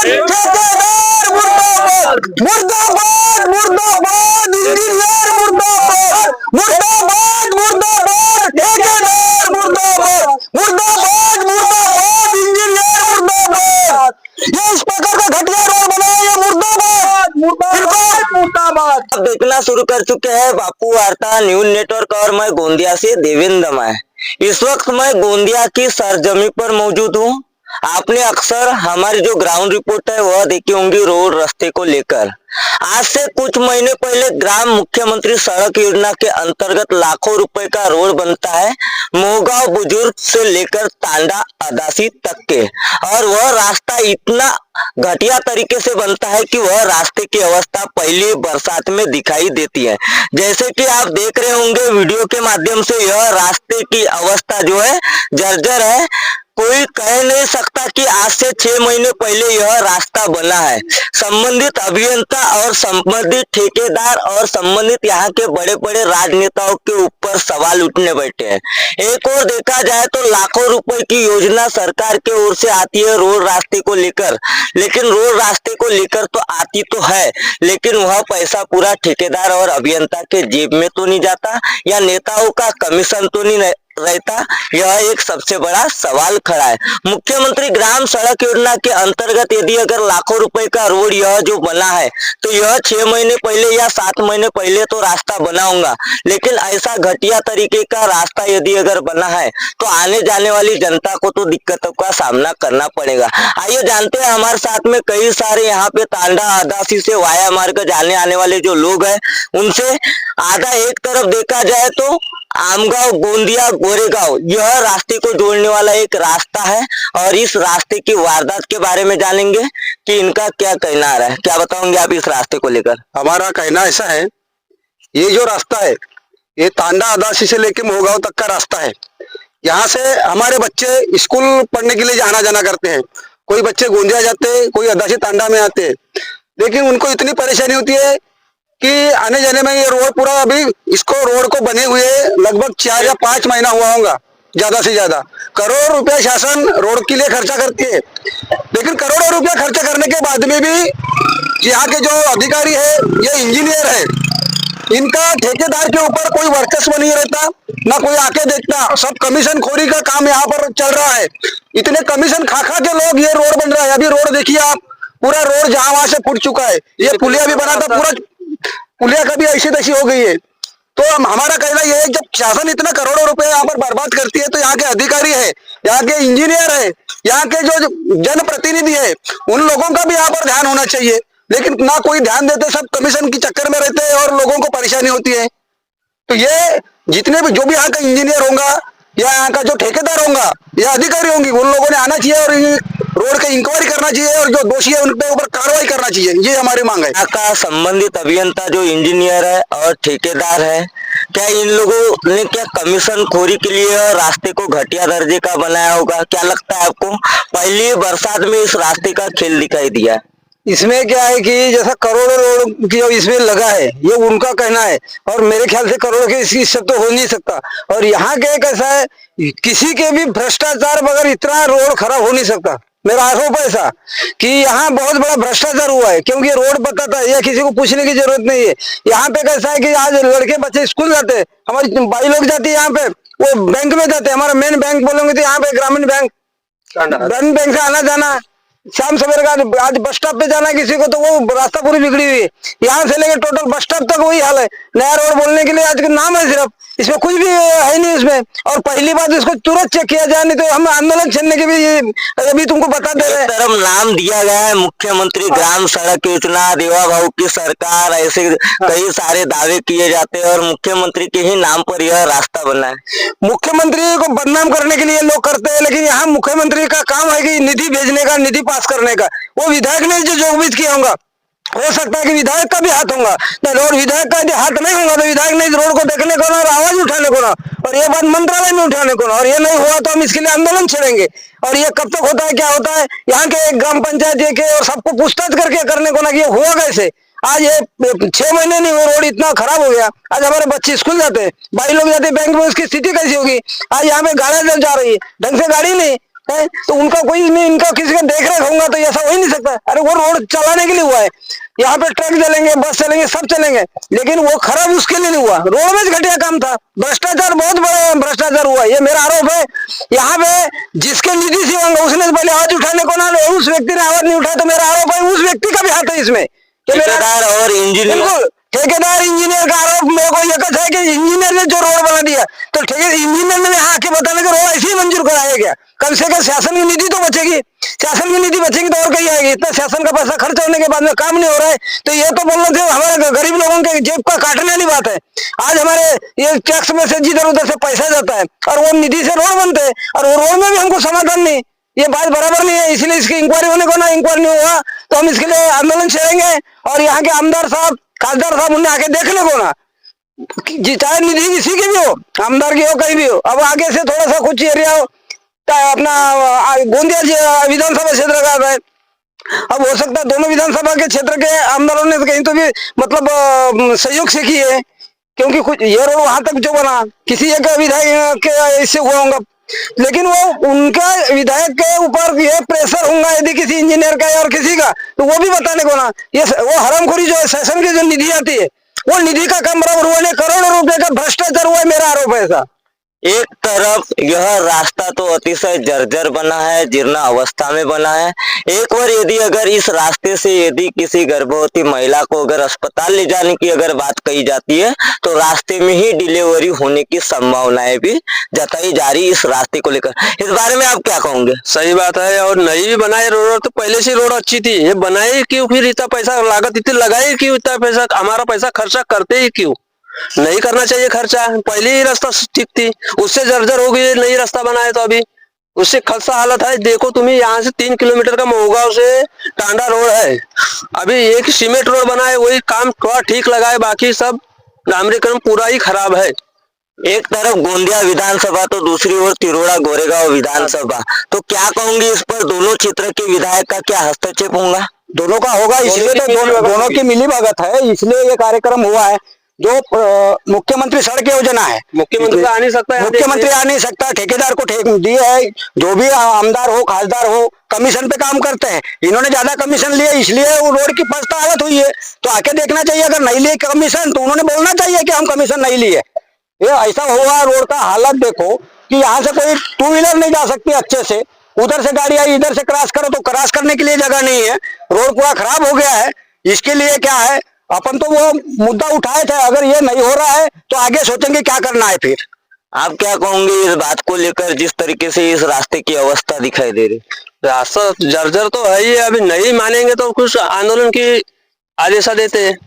ठेकेदार मुर्दाबाद, मुर्दाबाद मुर्दाबाद, इंजीनियर मुर्दाबाद, मुर्दाबाद मुर्दाबाद, ठेकेदार मुर्दाबाद, मुर्दाबाद मुर्दाबाद, इंजीनियर मुर्दाबाद। ये इस प्रकार का घटिया रोड बनाया, ये मुर्दाबाद मुर्दाबाद मुर्दाबाद। अब देखना शुरू कर चुके हैं बापू वार्ता न्यूज नेटवर्क और मैं गोंदिया से देवेंद्र मैं। इस वक्त मैं गोंदिया की सरजमी पर मौजूद हूँ। आपने अक्सर हमारी जो ग्राउंड रिपोर्ट है वह देखी होंगी रोड रास्ते को लेकर। आज से कुछ महीने पहले ग्राम मुख्यमंत्री सड़क योजना के अंतर्गत लाखों रुपए का रोड बनता है मोहगांव बुजुर्ग से लेकर तांडा अदासी तक के, और वह रास्ता इतना घटिया तरीके से बनता है कि वह रास्ते की अवस्था पहली बरसात में दिखाई देती है। जैसे कि आप देख रहे होंगे वीडियो के माध्यम से, यह रास्ते की अवस्था जो है जर्जर है। कोई कह नहीं सकता कि आज से 6 महीने पहले यह रास्ता बना है। संबंधित अभियंता और संबंधित ठेकेदार और संबंधित यहाँ के बड़े बड़े राजनेताओं के ऊपर सवाल उठने बैठे हैं। एक और देखा जाए तो लाखों रुपए की योजना सरकार के ओर से आती है रोड रास्ते को लेकर, लेकिन रोड रास्ते को लेकर तो आती तो है, लेकिन वह पैसा पूरा ठेकेदार और अभियंता के जेब में तो नहीं जाता, या नेताओं का कमीशन तो नहीं रहता। यह एक सबसे बड़ा सवाल खड़ा है। मुख्यमंत्री ग्राम सड़क योजना के अंतर्गत यदि अगर लाखों रुपए का रोड यह जो बना है तो यह 6 महीने पहले या 7 महीने पहले तो रास्ता बना होगा, लेकिन ऐसा घटिया तरीके का रास्ता यदि अगर बना है तो आने जाने वाली जनता को तो दिक्कतों का सामना करना पड़ेगा। आइए जानते हैं, हमारे साथ में कई सारे यहाँ पे तांडा अदासी से वाया मार्ग जाने आने वाले जो लोग हैं उनसे। आधा एक तरफ देखा जाए तो आमगांव गोंदिया गोरेगांव यह रास्ते को जोड़ने वाला एक रास्ता है, और इस रास्ते की वारदात के बारे में जानेंगे कि इनका क्या कहना आ रहा है। क्या बताओगे आप इस रास्ते को लेकर? हमारा कहना ऐसा है, ये जो रास्ता है ये तांडा अदासी से लेके मोहगांव तक का रास्ता है। यहाँ से हमारे बच्चे स्कूल पढ़ने के लिए आना जाना करते हैं। कोई बच्चे गोंदिया जाते हैं, कोई अदासी तांडा में आते हैं, लेकिन उनको इतनी परेशानी होती है कि आने जाने में ये रोड पूरा, अभी इसको रोड को बने हुए लगभग 4 या 5 महीना हुआ होगा, ज्यादा से ज्यादा। करोड़ रुपया शासन रोड के लिए खर्चा करती है, लेकिन करोड़ों रुपया खर्चा करने के बाद में भी यहाँ के जो अधिकारी है, ये इंजीनियर है, इनका ठेकेदार के ऊपर कोई वर्चस्व नहीं रहता, ना कोई आके देखता। सब कमीशन खोरी का काम यहाँ पर चल रहा है। इतने कमीशन खा खा के लोग ये रोड बन रहा है। अभी रोड देखिए आप, पूरा रोड जहां वहां से फूट चुका है। ये पुलिया भी बना था, पूरा पुलिया कभी ऐसी तैसी हो गई है। तो हमारा कहना यह है, जब शासन इतना करोड़ों रुपए यहाँ पर बर्बाद करती है तो यहाँ के अधिकारी है, यहाँ के इंजीनियर है, यहाँ के जो जनप्रतिनिधि है, उन लोगों का भी यहाँ पर ध्यान होना चाहिए। लेकिन ना कोई ध्यान देते, सब कमीशन की चक्कर में रहते हैं और लोगों को परेशानी होती है। तो ये जितने भी जो भी यहाँ का इंजीनियर होगा या यहाँ का जो ठेकेदार होगा या अधिकारी होंगी, उन लोगों ने आना चाहिए और रोड की इंक्वायरी करना चाहिए और जो दोषी है उनके ऊपर कार्रवाई करना चाहिए। ये हमारी मांग है। यहाँ का संबंधित अभियंता जो इंजीनियर है और ठेकेदार है, क्या इन लोगों ने क्या कमीशन खोरी के लिए रास्ते को घटिया दर्जे का बनाया होगा? क्या लगता है आपको? पहली बरसात में इस रास्ते का खेल दिखाई दिया। इसमें क्या है कि जैसा करोड़ों रोड की जो इसमें लगा है, ये उनका कहना है, और मेरे ख्याल से करोड़ों के इससे तो हो नहीं सकता। और यहाँ के कैसा है, किसी के भी भ्रष्टाचार बगैर इतना रोड खराब हो नहीं सकता। मेरा आरोप है ऐसा कि यहाँ बहुत बड़ा भ्रष्टाचार हुआ है, क्योंकि रोड बताता है, यह किसी को पूछने की जरूरत नहीं है। यहाँ पे कैसा है कि आज लड़के बच्चे स्कूल जाते हैं, हमारी भाई लोग जाती है यहाँ पे, वो बैंक में जाते हैं। हमारा मेन बैंक बोलेंगे तो यहाँ पे ग्रामीण बैंक से आना जाना, शाम सवेरे का आज बस स्टॉप पे जाना है किसी को तो वो रास्ता पूरी बिगड़ी हुई है। यहाँ से लेकर टोटल बस स्टॉप तक वही हाल है। नया रोड बोलने के लिए आज का नाम है सिर्फ, इसमें कुछ भी है नहीं इसमें। और पहली बात, इसको तुरंत चेक किया जाए, नहीं तो हम आंदोलन छेड़ने के भी अभी तुमको बता दे रहे हैं। तरफ नाम दिया गया है मुख्यमंत्री ग्राम सड़क योजना, देवा भाऊ की सरकार, ऐसे कई सारे दावे किए जाते हैं और मुख्यमंत्री के ही नाम पर यह रास्ता बना है। मुख्यमंत्री को बदनाम करने के लिए लोग करते हैं, लेकिन यहाँ मुख्यमंत्री का काम है कि निधि भेजने का, निधि पास करने का। वो विधायक ने जो भी किया होगा, हो सकता है कि विधायक का भी हाथ होगा, और विधायक का यदि हाथ नहीं होगा तो विधायक ने इस रोड को देखने को ना और आवाज उठाने को ना, और ये बात मंत्रालय में उठाने को ना, और ये नहीं हुआ तो हम इसके लिए आंदोलन छेड़ेंगे। और ये कब तक होता है, क्या होता है, यहाँ के ग्राम पंचायत के और सबको पूछताछ करके करने को ना कि ये हुआ कैसे। आज ये 6 महीने नहीं हुए, रोड इतना खराब हो गया। आज हमारे बच्चे स्कूल जाते हैं, भाई लोग जाते हैं बैंक में, उसकी स्थिति कैसी होगी। आज यहाँ पे गाड़ियां जा रही है, ढंग से गाड़ी नहीं, है, तो उनका कोई नहीं, इनका किसी का देख रेख होगा तो ऐसा हो ही नहीं सकता। अरे वो रोड चलाने के लिए हुआ है, यहाँ पे ट्रक चलेंगे, बस चलेंगे, सब चलेंगे, लेकिन वो खराब उसके लिए नहीं हुआ, रोड में घटिया काम था, भ्रष्टाचार, बहुत बड़ा भ्रष्टाचार हुआ, ये मेरा आरोप है। यहाँ पे जिसके निधि से होंगे उसने पहले आवाज उठाने को ना, उस व्यक्ति ने आवाज नहीं उठाया, तो मेरा आरोप है उस व्यक्ति का भी हाथ है इसमें। ठेकेदार और इंजीनियर, बिल्कुल ठेकेदार इंजीनियर का आरोप मेरे को ये है कि इंजीनियर ने जो रोड बना दिया, तो इंजीनियर ने यहाँ आके बताने का रोड ऐसे ही मंजूर कराया गया, कम से कम शासन की निधि तो बचेगी, शासन की निधि बचेगी तो और कहीं आएगी, इतना शासन का पैसा खर्च होने के बाद में काम नहीं हो रहा है, तो ये तो बोलना थे हमारे गरीब लोगों के जेब का काटने वाली बात है। आज हमारे ये टैक्स में से जिधर उधर से पैसा जाता है और वो निधि से रोड बनते हैं, और वो रोड में भी हमको समाधान नहीं, ये बात बराबर नहीं है, इसलिए इसकी इंक्वायरी होने को ना, इंक्वायरी नहीं हुआ तो हम इसके लिए आंदोलन छेड़ेंगे, और यहाँ के आमदार साहब, खासदार साहब, उन्हें आके देखने को ना, जी चाहे निधि किसी की भी हो, आमदार की हो, कहीं भी हो, अब आगे से थोड़ा सा कुछ एरिया हो, अपना गोंदिया विधानसभा क्षेत्र का है, अब हो सकता है दोनों विधानसभा के क्षेत्र के आमदारों ने कहीं तो भी मतलब सहयोग से किए है, क्योंकि कुछ ये रोड वहां तक जो बना किसी एक विधायक के इससे हुआ होगा, लेकिन वो उनका विधायक के ऊपर ये प्रेशर होगा यदि किसी इंजीनियर का और किसी का, तो वो भी बताने को ना, ये वो हरामखोरी जो है, सेशन की जो निधि आती है, वो निधि का काम बराबर हुआ नहीं, करोड़ों रुपए का भ्रष्टाचार हुआ है, मेरा आरोप है ऐसा। एक तरफ यह रास्ता तो अतिशय जर्जर बना है, जीर्ण अवस्था में बना है। एक बार यदि अगर इस रास्ते से यदि किसी गर्भवती महिला को अगर अस्पताल ले जाने की अगर बात कही जाती है, तो रास्ते में ही डिलीवरी होने की संभावनाएं भी जताई जा रही इस रास्ते को लेकर। इस बारे में आप क्या कहोगे? सही बात है, और नई भी बनाए रोड, तो पहले से रोड अच्छी थी, ये बनाए क्यों, फिर इतना पैसा लागत इतनी लगाए क्यों, इतना पैसा हमारा पैसा खर्चा करते ही क्यों, नहीं करना चाहिए खर्चा, पहले ही रास्ता ठीक थी, उससे जर्जर हो गई, नई रास्ता बनाए तो अभी उससे खलसा हालत है। देखो तुम्हें यहाँ से 3 किलोमीटर का मोहगांव से टांडा रोड है, अभी एक सीमेंट रोड बना है, वही काम थोड़ा ठीक लगा है, बाकी सब डामरीकरण पूरा ही खराब है। एक तरफ गोंदिया विधानसभा तो दूसरी ओर तिरोड़ा गोरेगांव विधानसभा, तो क्या कहूंगी इस पर दोनों क्षेत्र के विधायक का क्या हस्तक्षेप होगा? दोनों का होगा, इसलिए तो दोनों की मिली भगत है, इसलिए ये कार्यक्रम हुआ है। जो मुख्यमंत्री सड़क योजना है, मुख्यमंत्री आ नहीं सकता, मुख्यमंत्री आ नहीं सकता, ठेकेदार को ठेक दिए है, जो भी आमदार हो, खासदार हो, कमीशन पे काम करते हैं, इन्होंने ज्यादा कमीशन लिए, इसलिए वो रोड की पस्त हालत हुई है। तो आके देखना चाहिए, अगर नहीं लिए कमीशन तो उन्होंने बोलना चाहिए कि हम कमीशन नहीं लिए। ये ऐसा हुआ, रोड का हालत देखो कि यहाँ से कोई 2 व्हीलर नहीं जा सकती अच्छे से, उधर से गाड़ी आई, इधर से क्रॉस करो तो क्रॉस करने के लिए जगह नहीं है, रोड पूरा खराब हो गया है। इसके लिए क्या है, अपन तो वो मुद्दा उठाए थे, अगर ये नहीं हो रहा है तो आगे सोचेंगे क्या करना है। फिर आप क्या कहोगे इस बात को लेकर, जिस तरीके से इस रास्ते की अवस्था दिखाई दे रही? रास्ता जर्जर तो है ही, अभी नहीं मानेंगे तो कुछ आंदोलन की आदेशा देते हैं।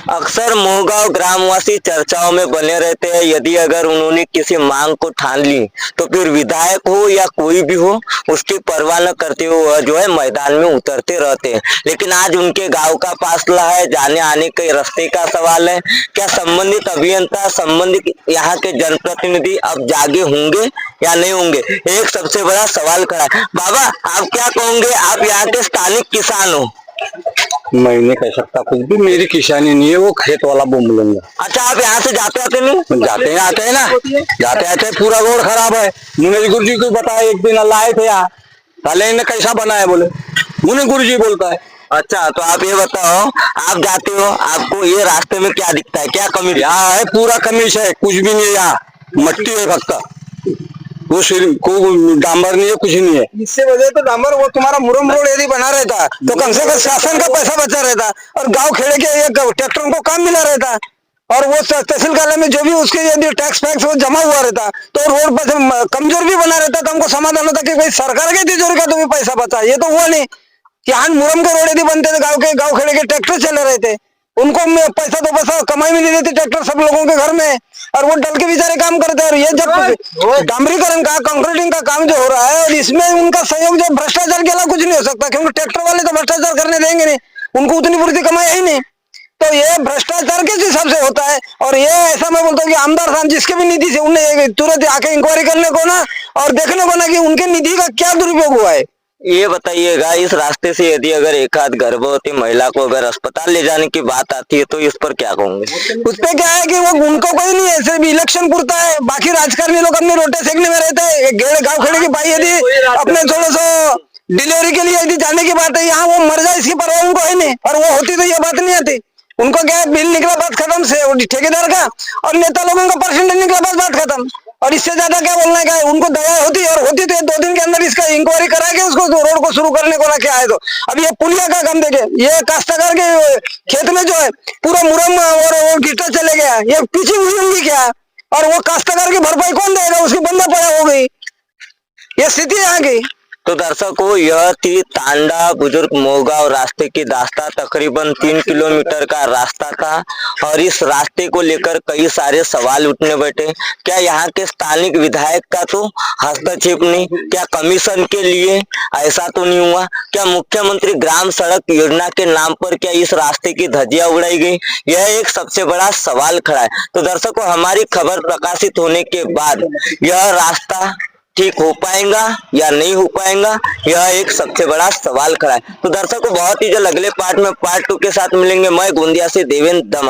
अक्सर मोहगांव ग्रामवासी चर्चाओं में बने रहते हैं, यदि अगर उन्होंने किसी मांग को ठान ली तो फिर विधायक हो या कोई भी हो उसकी परवाह न करते हुए जो है मैदान में उतरते रहते हैं। लेकिन आज उनके गांव का फासला है, जाने आने के रास्ते का सवाल है, क्या संबंधित अभियंता, संबंधित यहाँ के जनप्रतिनिधि अब जागे होंगे या नहीं होंगे, एक सबसे बड़ा सवाल खड़ा है। बाबा आप क्या कहोगे, आप यहाँ के स्थानिक किसान हो? मैं नहीं कह सकता कुछ भी, मेरी किसानी नहीं है, वो खेत वाला बोल लूंगा। अच्छा आप यहाँ से जाते आते नहीं? जाते आते ना, जाते आते पूरा रोड खराब है। मुने गुरु जी को बताया, एक दिन अल्लाह आए थे यहाँ, साले ने कैसा बनाया, बोले मुने गुरु जी बोलता है। अच्छा तो आप ये बताओ, आप जाते हो, आपको ये रास्ते में क्या दिखता है, क्या कमी? यहाँ है पूरा कमीज है, कुछ भी नहीं है, यहाँ मट्टी है फक्का, वो सिर्फ को डांबर नहीं है, कुछ नहीं है। इससे वजह तो डांबर, वो तुम्हारा मुरम रोड यदि बना रहता तो कम से कम शासन का पैसा बचा रहता, और गांव खेड़े के ट्रैक्टरों को काम मिला रहता, और वो तहसील कार्यालय में जो भी उसके यदि टैक्स फैक्स वो जमा हुआ रहता तो रोड पर कमजोर भी बना रहता, तो हमको समाधान होता कि भाई सरकार की तिजोरी का तो भी पैसा बचा। ये तो हुआ नहीं कि हाँ मुरम के रोड यदि बनते थे, गाँव खेड़े के ट्रैक्टर चले रहे थे, उनको पैसा तो पैसा कमाई में नहीं देती ट्रैक्टर सब लोगों के घर में, और वो डल के बेचारे काम करते हैं। और ये जब डामरीकरण का, कंक्रीटिंग का काम जो हो रहा है, और इसमें उनका सहयोग जो भ्रष्टाचार के अलावा कुछ नहीं हो सकता, क्योंकि ट्रैक्टर वाले तो भ्रष्टाचार करने देंगे नहीं, उनको उतनी पूर्ति कमाई है ही नहीं। तो ये भ्रष्टाचार किस हिसाब से होता है, और ये ऐसा मैं बोलता हूँ कि आमदार साहब जिसके भी निधि से उन्हें तुरंत आके इंक्वायरी करने को ना, और देखने को ना कि उनके निधि का क्या दुरुपयोग हुआ है, ये बताइएगा, इस रास्ते से यदि अगर एक आध गर्भवती महिला को अगर अस्पताल ले जाने की बात आती है तो इस पर क्या कहोगे? उस पे क्या है कि वो उनको कोई नहीं है, सिर्फ इलेक्शन पुरता है। बाकी राजकारणी लोग अपने रोटे सेकने में रहते हैं। एक गेड़ गाँव खेड़े की भाई यदि अपने थोड़ा सा डिलीवरी के लिए यदि जाने की बात है, यहाँ वो मर जाए इसकी परवाह उनको है नहीं। और वो होती तो ये बात नहीं आती। उनको क्या है, बिल निकला बात खत्म से, वो ठेकेदार का और नेता लोगों का परसेंटेज निकला बस बात खत्म। और इससे ज्यादा क्या बोलना क्या है? उनको दया होती और होती तो 2 दिन के अंदर इसका इंक्वायरी करा के उसको रोड को शुरू करने को ना क्या है। तो अब ये पुलिया का काम देखे, ये काश्तकार के खेत में जो है पूरा मुरम और वो गिट्टा चले गया, ये पीछे हुई होंगी क्या? और वो काश्तकार की भरपाई कौन देगा? उसकी बंदा पड़ा हो गई, ये स्थिति आ गई। तो दर्शकों, यह थी तांडा बुजुर्ग मोहगांव रास्ते की दास्तां। तकरीबन 3 किलोमीटर का रास्ता था और इस रास्ते को लेकर कई सारे सवाल उठने बैठे। क्या यहाँ के स्थानिक विधायक का तो हस्तक्षेप नहीं? क्या कमीशन के लिए ऐसा तो नहीं हुआ? क्या मुख्यमंत्री ग्राम सड़क योजना के नाम पर क्या इस रास्ते की धज्जियां उड़ाई गई? यह एक सबसे बड़ा सवाल खड़ा है। तो दर्शकों, हमारी खबर प्रकाशित होने के बाद यह रास्ता ठीक हो पाएगा या नहीं हो पाएगा, यह एक सबसे बड़ा सवाल खड़ा है। तो दर्शकों, बहुत ही जल्द अगले पार्ट में पार्ट 2 के साथ मिलेंगे। मैं गोंदिया से देवेंद्र दमाई।